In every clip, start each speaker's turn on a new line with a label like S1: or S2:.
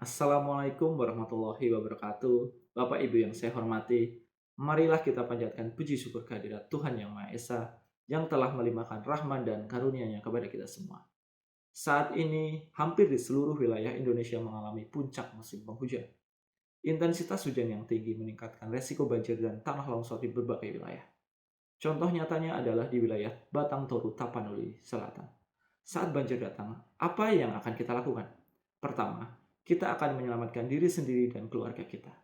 S1: Assalamualaikum warahmatullahi wabarakatuh. Bapak Ibu yang saya hormati, marilah kita panjatkan puji syukur kehadirat Tuhan Yang Maha Esa yang telah melimpahkan rahmat dan karunia-Nya kepada kita semua. Saat ini, hampir di seluruh wilayah Indonesia mengalami puncak musim penghujan. Intensitas hujan yang tinggi meningkatkan resiko banjir dan tanah longsor di berbagai wilayah. Contoh nyatanya adalah di wilayah Batang Toru, Tapanuli Selatan. Saat banjir datang, apa yang akan kita lakukan? Pertama, kita akan menyelamatkan diri sendiri dan keluarga kita.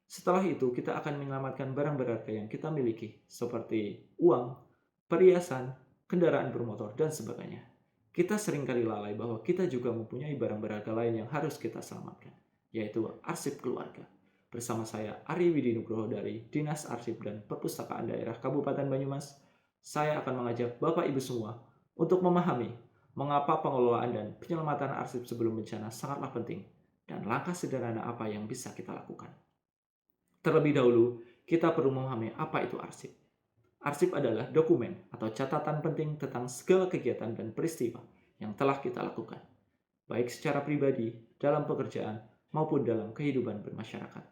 S1: Setelah itu, kita akan menyelamatkan barang berharga yang kita miliki, seperti uang, perhiasan, kendaraan bermotor, dan sebagainya. Kita seringkali lalai bahwa kita juga mempunyai barang berharga lain yang harus kita selamatkan, yaitu arsip keluarga. Bersama saya, Ari Widinugroho dari Dinas Arsip dan Perpustakaan Daerah Kabupaten Banyumas, saya akan mengajak Bapak Ibu semua untuk memahami mengapa pengelolaan dan penyelamatan arsip sebelum bencana sangatlah penting dan langkah sederhana apa yang bisa kita lakukan. Terlebih dahulu, kita perlu memahami apa itu arsip. Arsip adalah dokumen atau catatan penting tentang segala kegiatan dan peristiwa yang telah kita lakukan, baik secara pribadi, dalam pekerjaan, maupun dalam kehidupan bermasyarakat.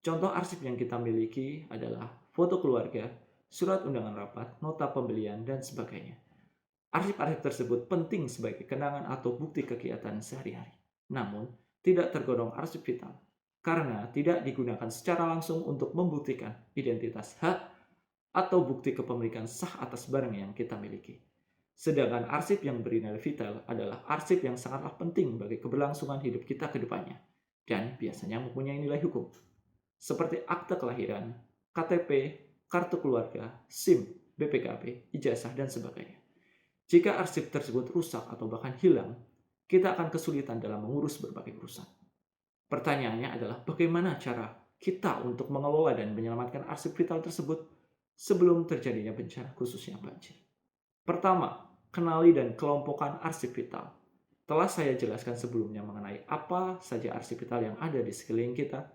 S1: Contoh arsip yang kita miliki adalah foto keluarga, surat undangan rapat, nota pembelian, dan sebagainya. Arsip-arsip tersebut penting sebagai kenangan atau bukti kegiatan sehari-hari. Namun, tidak tergolong arsip vital karena tidak digunakan secara langsung untuk membuktikan identitas hak atau bukti kepemilikan sah atas barang yang kita miliki. Sedangkan arsip yang bernilai vital adalah arsip yang sangatlah penting bagi keberlangsungan hidup kita ke depannya dan biasanya mempunyai nilai hukum, seperti akte kelahiran, KTP, kartu keluarga, SIM, BPKB, ijazah, dan sebagainya. Jika arsip tersebut rusak atau bahkan hilang, kita akan kesulitan dalam mengurus berbagai urusan. Pertanyaannya adalah bagaimana cara kita untuk mengelola dan menyelamatkan arsip vital tersebut sebelum terjadinya bencana khususnya banjir. Pertama, kenali dan kelompokkan arsip vital. Telah saya jelaskan sebelumnya mengenai apa saja arsip vital yang ada di sekeliling kita.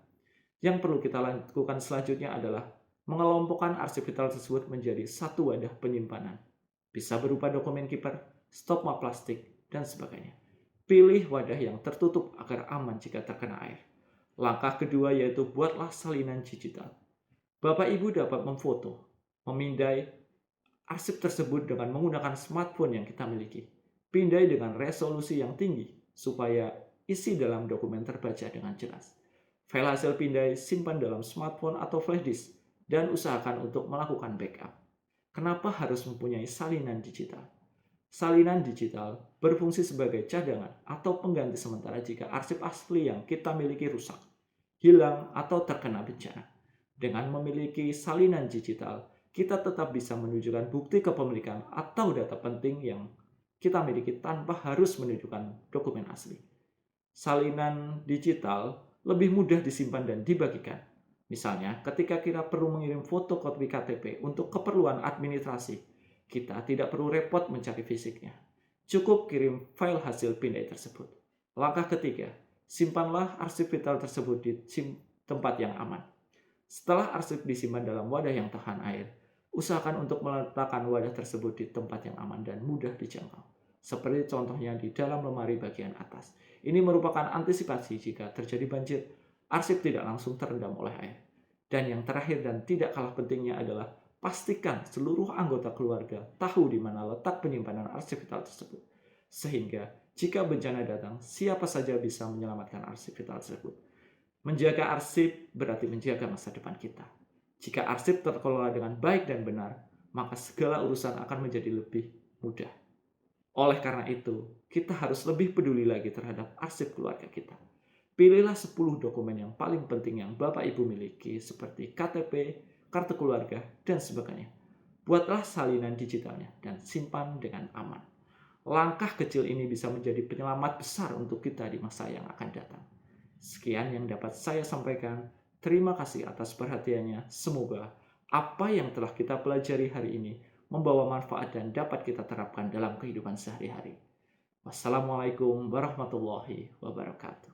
S1: Yang perlu kita lakukan selanjutnya adalah mengelompokkan arsip vital tersebut menjadi satu wadah penyimpanan. Bisa berupa dokumen kiper, stok map plastik, dan sebagainya. Pilih wadah yang tertutup agar aman jika terkena air. Langkah kedua yaitu buatlah salinan digital. Bapak Ibu dapat memfoto, memindai arsip tersebut dengan menggunakan smartphone yang kita miliki. Pindai dengan resolusi yang tinggi supaya isi dalam dokumen terbaca dengan jelas. File hasil pindai simpan dalam smartphone atau flash disk dan usahakan untuk melakukan backup. Kenapa harus mempunyai salinan digital? Salinan digital berfungsi sebagai cadangan atau pengganti sementara jika arsip asli yang kita miliki rusak, hilang, atau terkena bencana. Dengan memiliki salinan digital, kita tetap bisa menunjukkan bukti kepemilikan atau data penting yang kita miliki tanpa harus menunjukkan dokumen asli. Salinan digital lebih mudah disimpan dan dibagikan. Misalnya, ketika kita perlu mengirim fotokopi KTP untuk keperluan administrasi, kita tidak perlu repot mencari fisiknya. Cukup kirim file hasil pindai tersebut. Langkah ketiga, simpanlah arsip vital tersebut di tempat yang aman. Setelah arsip disimpan dalam wadah yang tahan air, usahakan untuk meletakkan wadah tersebut di tempat yang aman dan mudah dijangkau. Seperti contohnya di dalam lemari bagian atas. Ini merupakan antisipasi jika terjadi banjir, arsip tidak langsung terendam oleh air. Dan yang terakhir dan tidak kalah pentingnya adalah pastikan seluruh anggota keluarga tahu di mana letak penyimpanan arsip vital tersebut. Sehingga jika bencana datang, siapa saja bisa menyelamatkan arsip vital tersebut. Menjaga arsip berarti menjaga masa depan kita. Jika arsip terkelola dengan baik dan benar, maka segala urusan akan menjadi lebih mudah. Oleh karena itu, kita harus lebih peduli lagi terhadap arsip keluarga kita. Pilihlah 10 dokumen yang paling penting yang Bapak Ibu miliki seperti KTP, kartu keluarga, dan sebagainya. Buatlah salinan digitalnya dan simpan dengan aman. Langkah kecil ini bisa menjadi penyelamat besar untuk kita di masa yang akan datang. Sekian yang dapat saya sampaikan. Terima kasih atas perhatiannya. Semoga apa yang telah kita pelajari hari ini membawa manfaat dan dapat kita terapkan dalam kehidupan sehari-hari. Wassalamualaikum warahmatullahi wabarakatuh.